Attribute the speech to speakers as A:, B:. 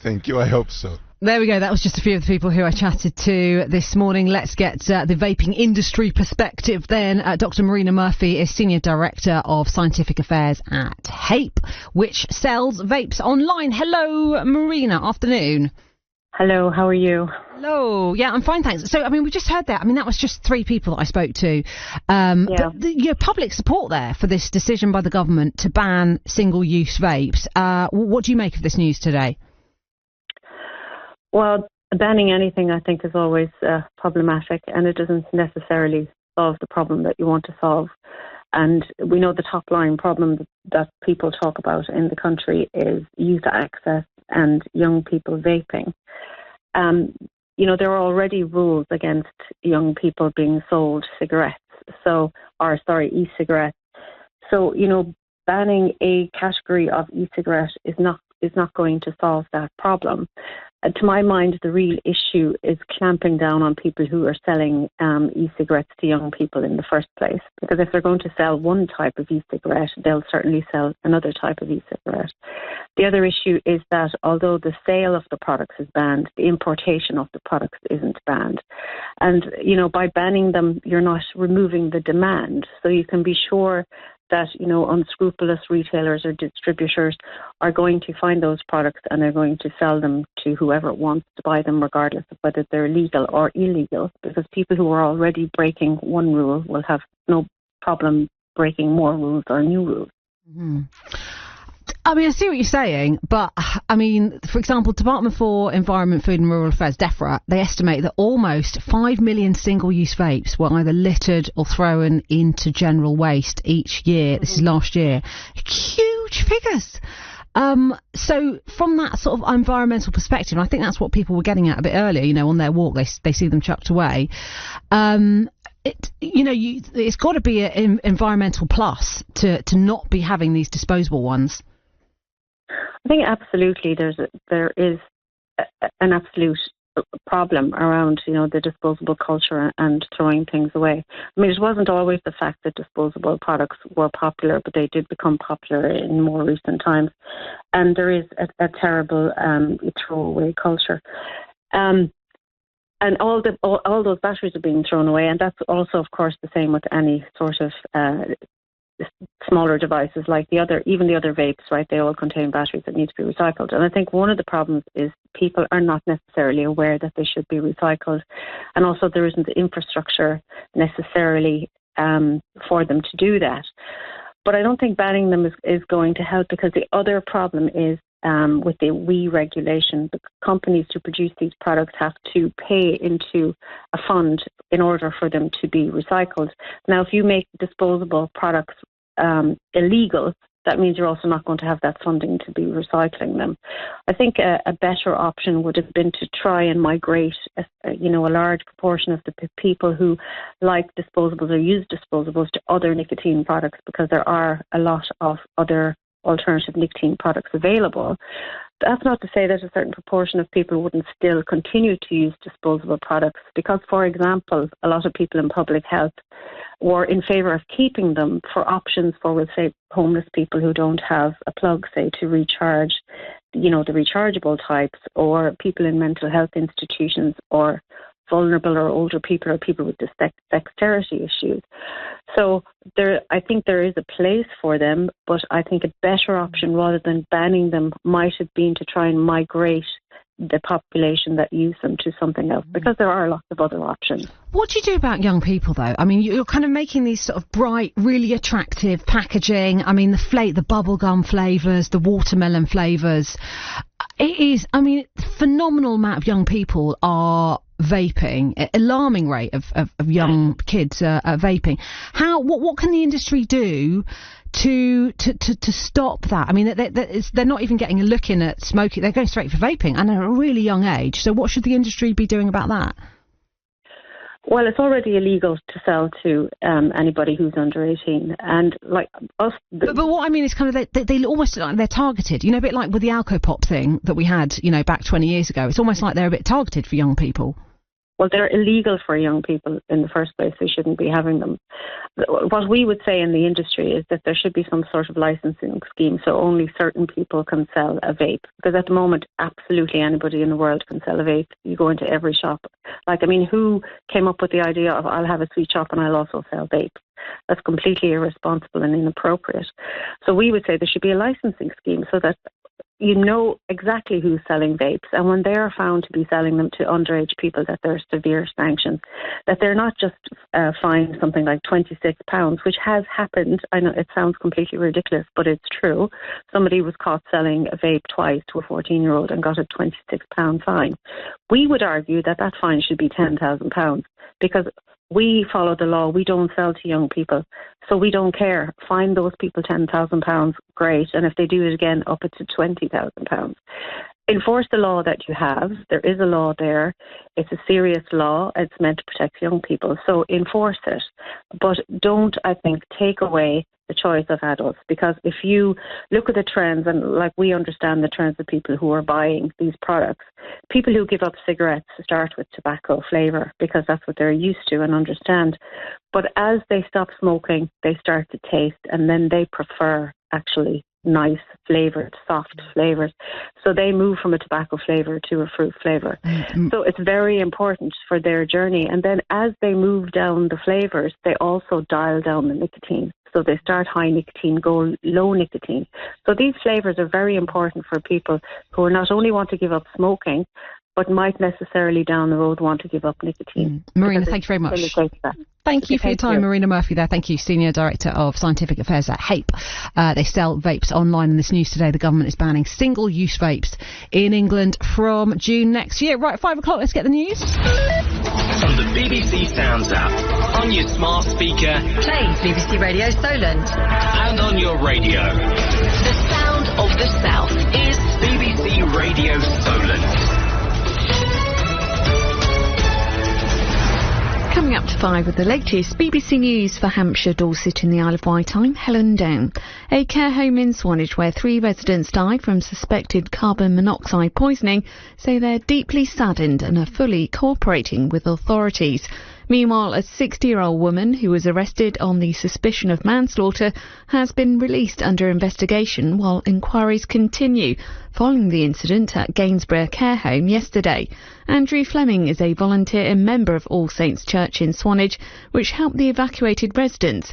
A: Thank you. I hope so.
B: There we go. That was just a few of the people who I chatted to this morning. Let's get the vaping industry perspective then. Dr. Marina Murphy is Senior Director of Scientific Affairs at Haypp, which sells vapes online. Hello, Marina. Afternoon.
C: Hello, how are you?
B: Hello. Yeah, I'm fine, thanks. So, we just heard that. That was just 3 people that I spoke to. But the public support there for this decision by the government to ban single-use vapes. What do you make of this news today?
C: Well, banning anything, I think, is always problematic, and it doesn't necessarily solve the problem that you want to solve. And we know the top-line problem that people talk about in the country is youth access and young people vaping. There are already rules against young people being sold e-cigarettes. So, banning a category of e-cigarette is not going to solve that problem. To my mind, the real issue is clamping down on people who are selling e-cigarettes to young people in the first place. Because if they're going to sell one type of e-cigarette, they'll certainly sell another type of e-cigarette. The other issue is that although the sale of the products is banned, the importation of the products isn't banned. And, by banning them, you're not removing the demand. So you can be sure that, unscrupulous retailers or distributors are going to find those products and they're going to sell them to whoever wants to buy them, regardless of whether they're legal or illegal, because people who are already breaking one rule will have no problem breaking more rules or new rules.
B: Mm-hmm. I see what you're saying, but, for example, Department for Environment, Food and Rural Affairs, DEFRA, they estimate that almost 5 million single-use vapes were either littered or thrown into general waste each year. This is last year. Huge figures. So from that sort of environmental perspective, and I think that's what people were getting at a bit earlier, on their walk, they see them chucked away. It's got to be an environmental plus to not be having these disposable ones.
C: I think absolutely there is an absolute problem around, the disposable culture and throwing things away. It wasn't always the fact that disposable products were popular, but they did become popular in more recent times. And there is a terrible throwaway culture. And all those batteries are being thrown away, and that's also, of course, the same with any sort of smaller devices like the other vapes, right? They all contain batteries that need to be recycled. And I think one of the problems is people are not necessarily aware that they should be recycled. And also there isn't the infrastructure necessarily for them to do that. But I don't think banning them is going to help, because the other problem is with the WEEE regulation, the companies who produce these products have to pay into a fund in order for them to be recycled. Now, if you make disposable products illegal, that means you're also not going to have that funding to be recycling them. I think a better option would have been to try and migrate, a large proportion of the people who like disposables or use disposables to other nicotine products, because there are a lot of other alternative nicotine products available. That's not to say that a certain proportion of people wouldn't still continue to use disposable products, because, for example, a lot of people in public health were in favour of keeping them for options for, we'll say, homeless people who don't have a plug, say, to recharge, the rechargeable types, or people in mental health institutions, or vulnerable or older people, or people with dexterity issues. So I think there is a place for them, but I think a better option rather than banning them might have been to try and migrate the population that use them to something else, because there are lots of other options.
B: What do you do about young people, though? You're kind of making these sort of bright, really attractive packaging. The bubblegum flavours, the watermelon flavours. It is, phenomenal amount of young people are vaping, alarming rate of young kids vaping. What can the industry do to stop that? They're not even getting a look in at smoking. They're going straight for vaping, and at a really young age. So what should the industry be doing about that?
C: Well, it's already illegal to sell to anybody who's under 18, and like us.
B: But what I mean is kind of they almost like they're targeted. A bit like with the Alcopop thing that we had, back 20 years ago. It's almost like they're a bit targeted for young people.
C: Well, they're illegal for young people in the first place. They shouldn't be having them. What we would say in the industry is that there should be some sort of licensing scheme so only certain people can sell a vape. Because at the moment, absolutely anybody in the world can sell a vape. You go into every shop. Who came up with the idea of I'll have a sweet shop and I'll also sell vape? That's completely irresponsible and inappropriate. So we would say there should be a licensing scheme so that you know exactly who's selling vapes, and when they are found to be selling them to underage people, that there are severe sanctions, that they're not just fined something like £26, which has happened. I know it sounds completely ridiculous, but it's true. Somebody was caught selling a vape twice to a 14-year-old and got a £26 fine. We would argue that that fine should be £10,000 because we follow the law. We don't sell to young people. So we don't care. Fine those people £10,000, great. And if they do it again, up it to £20,000. Enforce the law that you have. There is a law there. It's a serious law. It's meant to protect young people. So enforce it. But don't, I think, take away the choice of adults. Because if you look at the trends, and like we understand the trends of people who are buying these products, people who give up cigarettes start with tobacco flavour because that's what they're used to and understand. But as they stop smoking, they start to taste, and then they prefer actually nice flavoured, soft flavours. So they move from a tobacco flavour to a fruit flavour. Mm-hmm. So it's very important for their journey. And then as they move down the flavours, they also dial down the nicotine. So they start high nicotine, go low nicotine. So these flavours are very important for people who not only want to give up smoking, but might necessarily down the road want to give up nicotine.
B: Marina, thank you very much. Thank you for your time, Marina Murphy there. Thank you, Senior Director of Scientific Affairs at Haypp. They sell vapes online. In this news today, the government is banning single-use vapes in England from June next year. Right, 5 o'clock, let's get the news.
A: From the BBC Sounds app, on your smart speaker,
D: play BBC Radio Solent,
A: and on your radio.
D: The sound of the South is
A: BBC Radio Solent.
E: Coming up to 5 with the latest BBC News for Hampshire, Dorset and the Isle of Wight. I'm Helen Down. A care home in Swanage where 3 residents died from suspected carbon monoxide poisoning say they're deeply saddened and are fully cooperating with authorities. Meanwhile, a 60-year-old woman who was arrested on the suspicion of manslaughter has been released under investigation while inquiries continue following the incident at Gainsborough Care Home yesterday. Andrew Fleming is a volunteer and member of All Saints Church in Swanage, which helped the evacuated residents.